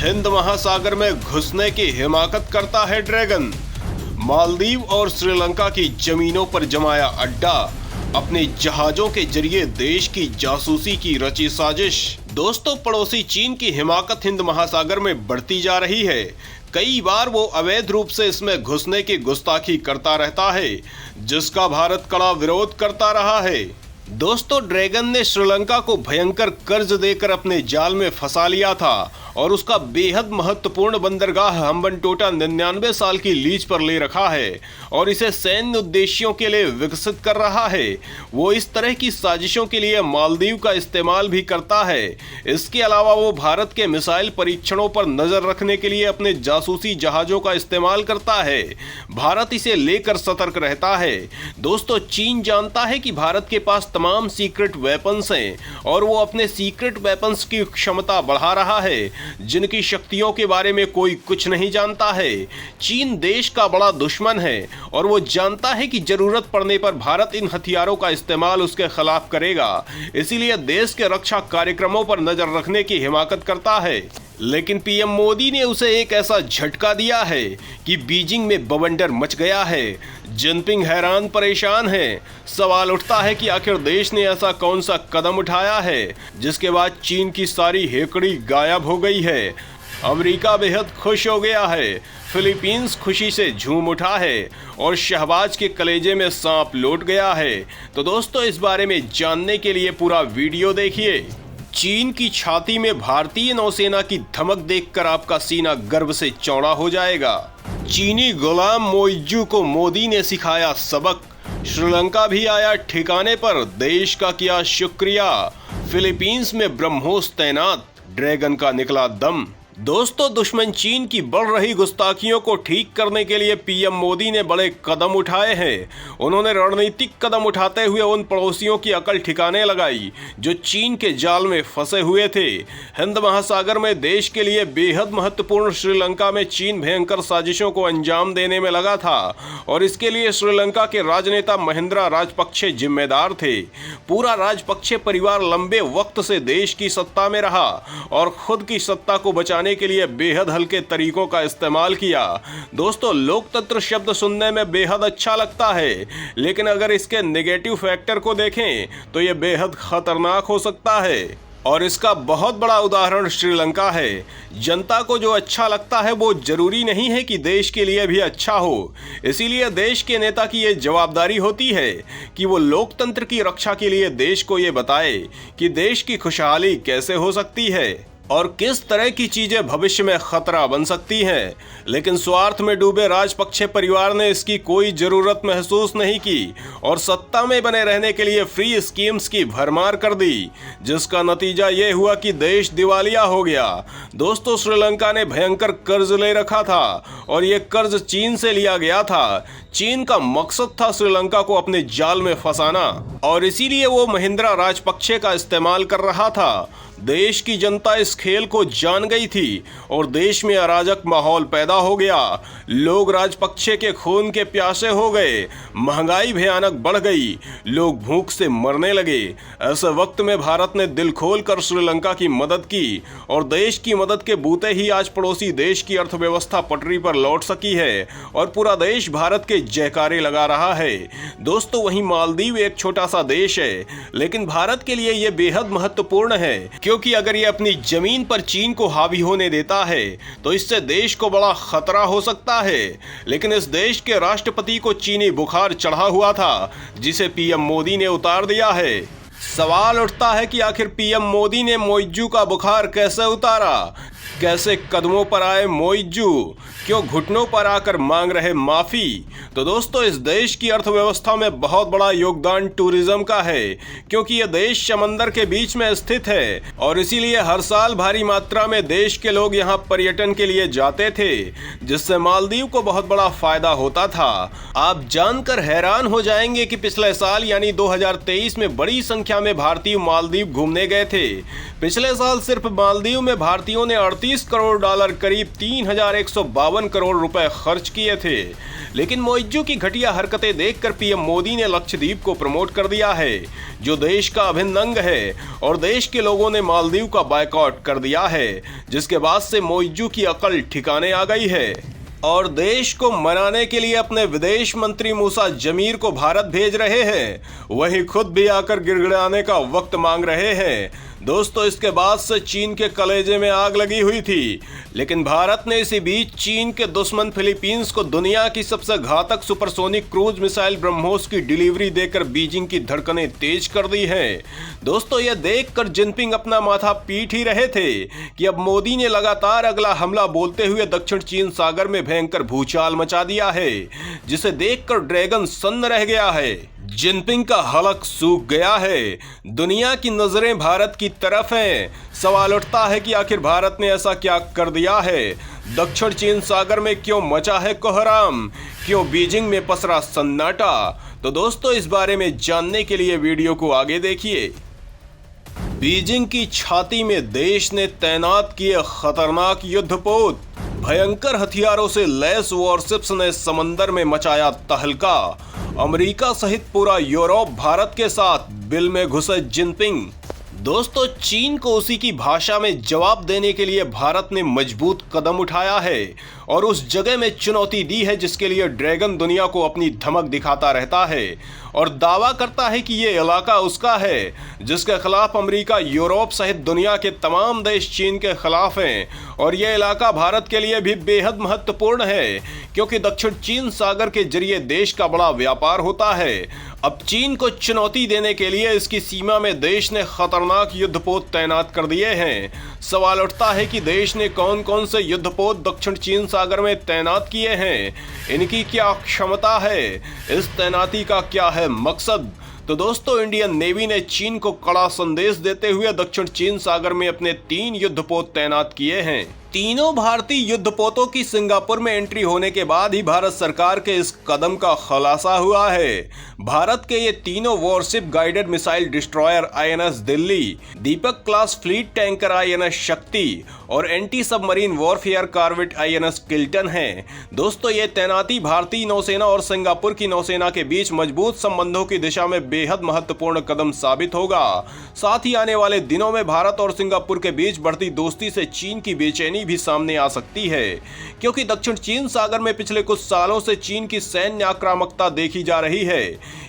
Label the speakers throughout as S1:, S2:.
S1: हिंद महासागर में घुसने की हिमाकत करता है ड्रैगन। मालदीव और श्रीलंका की जमीनों पर जमाया अड्डा, अपने जहाजों के जरिए देश की जासूसी की रची साजिश। दोस्तों, पड़ोसी चीन की हिमाकत हिंद महासागर में बढ़ती जा रही है। कई बार वो अवैध रूप से इसमें घुसने की गुस्ताखी करता रहता है, जिसका भारत कड़ा विरोध करता रहा है। दोस्तों, ड्रैगन ने श्रीलंका को भयंकर कर्ज देकर अपने जाल में फंसा लिया था और उसका बेहद महत्वपूर्ण बंदरगाह हम्बनटोटा 99 साल की लीज पर ले रखा है और इसे सैन्य उद्देश्यों के लिए विकसित कर रहा है। वो इस तरह की साजिशों के लिए मालदीव का इस्तेमाल भी करता है। इसके अलावा वो भारत के मिसाइल परीक्षणों पर नजर रखने के लिए अपने जासूसी जहाजों का इस्तेमाल करता है। भारत इसे लेकर सतर्क रहता है। दोस्तों, चीन जानता है कि भारत के पास तमाम सीक्रेट वेपन्स हैं और वो अपने सीक्रेट वेपन्स की क्षमता बढ़ा रहा है, जिनकी शक्तियों के बारे में कोई कुछ नहीं जानता है। चीन देश का बड़ा दुश्मन है और वो जानता है कि जरूरत पड़ने पर भारत इन हथियारों का इस्तेमाल उसके खिलाफ करेगा। इसीलिए देश के रक्षा कार्यक्रमों पर नजर रखने की हिमाकत करता है। लेकिन पीएम मोदी ने उसे एक ऐसा झटका दिया है कि बीजिंग में बवंडर मच गया है। जिनपिंग हैरान परेशान है। सवाल उठता है कि आखिर देश ने ऐसा कौन सा कदम उठाया है जिसके बाद चीन की सारी हेकड़ी गायब हो गई है। अमेरिका बेहद खुश हो गया है, फिलीपींस खुशी से झूम उठा है और शहबाज के कलेजे में सांप लौट गया है। तो दोस्तों, इस बारे में जानने के लिए पूरा वीडियो देखिए। चीन की छाती में भारतीय नौसेना की धमक देखकर आपका सीना गर्व से चौड़ा हो जाएगा। चीनी गुलाम मोइजू को मोदी ने सिखाया सबक। श्रीलंका भी आया ठिकाने पर, देश का किया शुक्रिया। फिलीपींस में ब्रह्मोस तैनात, ड्रैगन का निकला दम। दोस्तों, दुश्मन चीन की बढ़ रही गुस्ताखियों को ठीक करने के लिए पीएम मोदी ने बड़े कदम उठाए हैं। उन्होंने रणनीतिक कदम उठाते हुए उन पड़ोसियों की अकल ठिकाने लगाई जो चीन के जाल में फंसे हुए थे। हिंद महासागर में देश के लिए बेहद महत्वपूर्ण श्रीलंका में चीन भयंकर साजिशों को अंजाम देने में लगा था और इसके लिए श्रीलंका के राजनेता महिंद्रा राजपक्षे जिम्मेदार थे। पूरा राजपक्षे परिवार लंबे वक्त से देश की सत्ता में रहा और खुद की सत्ता को बचाने के लिए बेहद हल्के तरीकों का इस्तेमाल किया। दोस्तों, लोकतंत्र शब्द सुनने में बेहद अच्छा लगता है, लेकिन अगर इसके नेगेटिव फैक्टर को देखें तो यह बेहद खतरनाक हो सकता है और इसका बहुत बड़ा उदाहरण श्रीलंका है। जनता को जो अच्छा लगता है वो जरूरी नहीं है कि देश के लिए भी अच्छा हो। इसीलिए देश के नेता की ये जवाबदारी होती है कि वो लोकतंत्र की रक्षा के लिए देश को ये बताए कि देश की खुशहाली कैसे हो सकती है और किस तरह की चीजें भविष्य में खतरा बन सकती हैं। लेकिन स्वार्थ में डूबे राजपक्षे परिवार ने इसकी कोई जरूरत महसूस नहीं की और सत्ता में बने रहने के लिए फ्री स्कीम्स की भरमार कर दी, जिसका नतीजा ये हुआ कि देश दिवालिया हो गया। दोस्तों, श्रीलंका ने भयंकर कर्ज ले रखा था और ये कर्ज चीन से लिया गया था। चीन का मकसद था श्रीलंका को अपने जाल में फंसाना और इसीलिए वो महिंद्रा राजपक्षे का इस्तेमाल कर रहा था। देश की जनता इस खेल को जान गई थी और देश में अराजक माहौल पैदा हो गया। लोग राजपक्षे के खून के प्यासे हो गए, महंगाई भयानक बढ़ गई, लोग भूख से मरने लगे। ऐसे वक्त में भारत ने दिल खोल कर श्रीलंका की मदद की और देश की मदद के बूते ही आज पड़ोसी देश की अर्थव्यवस्था पटरी पर लौट सकी है और पूरा देश भारत के जयकारे लगा रहा है। दोस्तों, वहीं मालदीव एक छोटा सा देश है, लेकिन भारत के लिए यह बेहद महत्वपूर्ण है, क्योंकि अगर ये अपनी जमीन पर चीन को हावी होने देता है तो इससे देश को बड़ा खतरा हो सकता है। लेकिन इस देश के राष्ट्रपति को चीनी बुखार चढ़ा हुआ था, जिसे पीएम मोदी ने उतार दिया है। सवाल उठता है कि आखिर पीएम मोदी ने मोइजू का बुखार कैसे उतारा? कैसे कदमों पर आए मोइजू? क्यों घुटनों पर आकर मांग रहे माफी? तो दोस्तों, इस देश की अर्थव्यवस्था में बहुत बड़ा योगदान टूरिज्म का है, क्योंकि यह देश समंदर के बीच में स्थित है और इसीलिए हर साल भारी मात्रा में देश के लोग यहाँ पर्यटन के लिए जाते थे, जिससे मालदीव को बहुत बड़ा फायदा होता था। आप जानकर हैरान हो जाएंगे कि पिछले साल यानी 2023 में बड़ी संख्या में भारतीय मालदीव घूमने गए थे। पिछले साल सिर्फ मालदीव में भारतीयों ने $34 करोड़ करीब 3,152 करोड़ रुपए खर्च किए थे। लेकिन मोइज्जू की घटिया हरकतें देखकर पीएम मोदी ने लक्षद्वीप को प्रमोट कर दिया है, जो देश का अभिन्न अंग है, और देश के लोगों ने मालदीव का बायकॉट कर दिया है, जिसके बाद से मोइज्जू की अकल ठिकाने आ गई है और देश को मनाने के लिए अपने विदेश मंत्री मूसा जमीर को भारत भेज रहे हैं। वहीं खुद भी आकर गिड़गिड़ाने का वक्त मांग रहे हैं। दोस्तों, इसके बाद से चीन के कलेजे में आग लगी हुई थी, लेकिन भारत ने इसी बीच चीन के दुश्मन फिलीपींस को दुनिया की सबसे घातक सुपरसोनिक क्रूज मिसाइल ब्रह्मोस की डिलीवरी देकर बीजिंग की धड़कनें तेज कर दी हैं। दोस्तों, यह देखकर जिनपिंग अपना माथा पीट ही रहे थे कि अब मोदी ने लगातार अगला हमला बोलते हुए दक्षिण चीन सागर में भयंकर भूचाल मचा दिया है, जिसे देखकर ड्रैगन सन्न रह गया है। जिनपिंग का हलक सूख गया है। दुनिया की नजरें भारत की तरफ हैं। सवाल उठता है कि आखिर भारत ने ऐसा क्या कर दिया है? दक्षिण चीन सागर में क्यों मचा है कोहराम? क्यों बीजिंग में पसरा सन्नाटा? तो दोस्तों, इस बारे में जानने के लिए वीडियो को आगे देखिए। बीजिंग की छाती में देश ने तैनात किए खतरनाक युद्धपोत। भयंकर हथियारों से लैस वॉरशिप्स ने समंदर में मचाया तहलका। अमेरिका सहित पूरा यूरोप भारत के साथ बिल में घुसे जिनपिंग। दोस्तों, चीन को उसी की भाषा में जवाब देने के लिए भारत ने मजबूत कदम उठाया है और उस जगह में चुनौती दी है जिसके लिए ड्रैगन दुनिया को अपनी धमक दिखाता रहता है और दावा करता है कि ये इलाका उसका है, जिसके खिलाफ अमेरिका, यूरोप सहित दुनिया के तमाम देश चीन के खिलाफ हैं। और यह इलाका भारत के लिए भी बेहद महत्वपूर्ण है, क्योंकि दक्षिण चीन सागर के जरिए देश का बड़ा व्यापार होता है। अब चीन को चुनौती देने के लिए इसकी सीमा में देश ने खतरनाक युद्धपोत तैनात कर दिए हैं। सवाल उठता है कि देश ने कौन कौन से युद्धपोत दक्षिण चीन सागर में तैनात किए हैं, इनकी क्या क्षमता है, इस तैनाती का क्या है मकसद? तो दोस्तों, इंडियन नेवी ने चीन को कड़ा संदेश देते हुए दक्षिण चीन सागर में अपने 3 युद्धपोत तैनात किए हैं। तीनों भारतीय युद्धपोतों की सिंगापुर में एंट्री होने के बाद ही भारत सरकार के इस कदम का खुलासा हुआ है। भारत के ये तीनों warship guided missile destroyer INS Delhi, Deepak class fleet tanker INS Shakti और anti submarine warfare corvette INS Kiltan हैं। दोस्तों, ये तैनाती भारतीय नौसेना और सिंगापुर की नौसेना के बीच मजबूत संबंधों की दिशा में बेहद महत्वपूर्ण कदम साबित होगा। साथ ही आने वाले दिनों में भारत और सिंगापुर के बीच बढ़ती दोस्ती से चीन की बेचैनी भी सामने आ सकती है, क्योंकि दक्षिण चीन सागर में पिछले कुछ सालों से चीन की सैन्य आक्रामकता देखी जा रही है।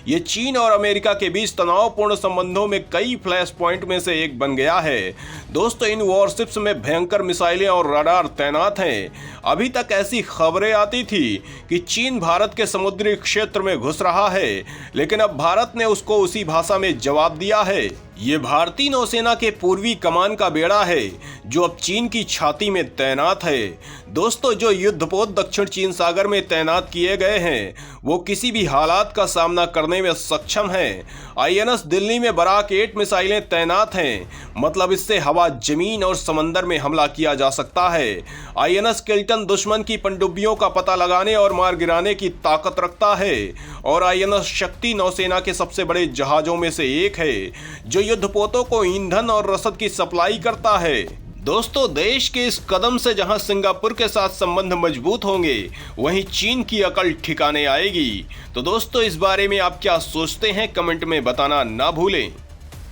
S1: ये चीन और अमेरिका के बीच तनावपूर्ण संबंधों में कई फ्लैश पॉइंट में से एक बन गया है। दोस्तों, इन वॉरशिप्स में भयंकर मिसाइलें और रडार तैनात हैं। अभी तक ऐसी खबरें आती थी कि चीन भारत के समुद्री क्षेत्र में घुस रहा है, लेकिन अब भारत ने उसको उसी भाषा में जवाब दिया है। ये भारतीय नौसेना के पूर्वी कमान का बेड़ा है, जो अब चीन की छाती में तैनात है। दोस्तों, जो युद्धपोत दक्षिण चीन सागर में तैनात किए गए हैं, वो किसी भी हालात का सामना करने में सक्षम हैं। आईएनएस दिल्ली में बराक 8 मिसाइलें तैनात हैं, मतलब इससे हवा, जमीन और समंदर में हमला किया जा सकता है। आईएनएस किल्टन दुश्मन की पनडुब्बियों का पता लगाने और मार गिराने की ताकत रखता है और आईएनएस शक्ति नौसेना के सबसे बड़े जहाजों में से एक है, जो युद्धपोतों को ईंधन और रसद की सप्लाई करता है। दोस्तों, देश के इस कदम से जहां सिंगापुर के साथ संबंध मजबूत होंगे, वहीं चीन की अकल ठिकाने आएगी। तो दोस्तों, इस बारे में आप क्या सोचते हैं, कमेंट में बताना ना भूलें।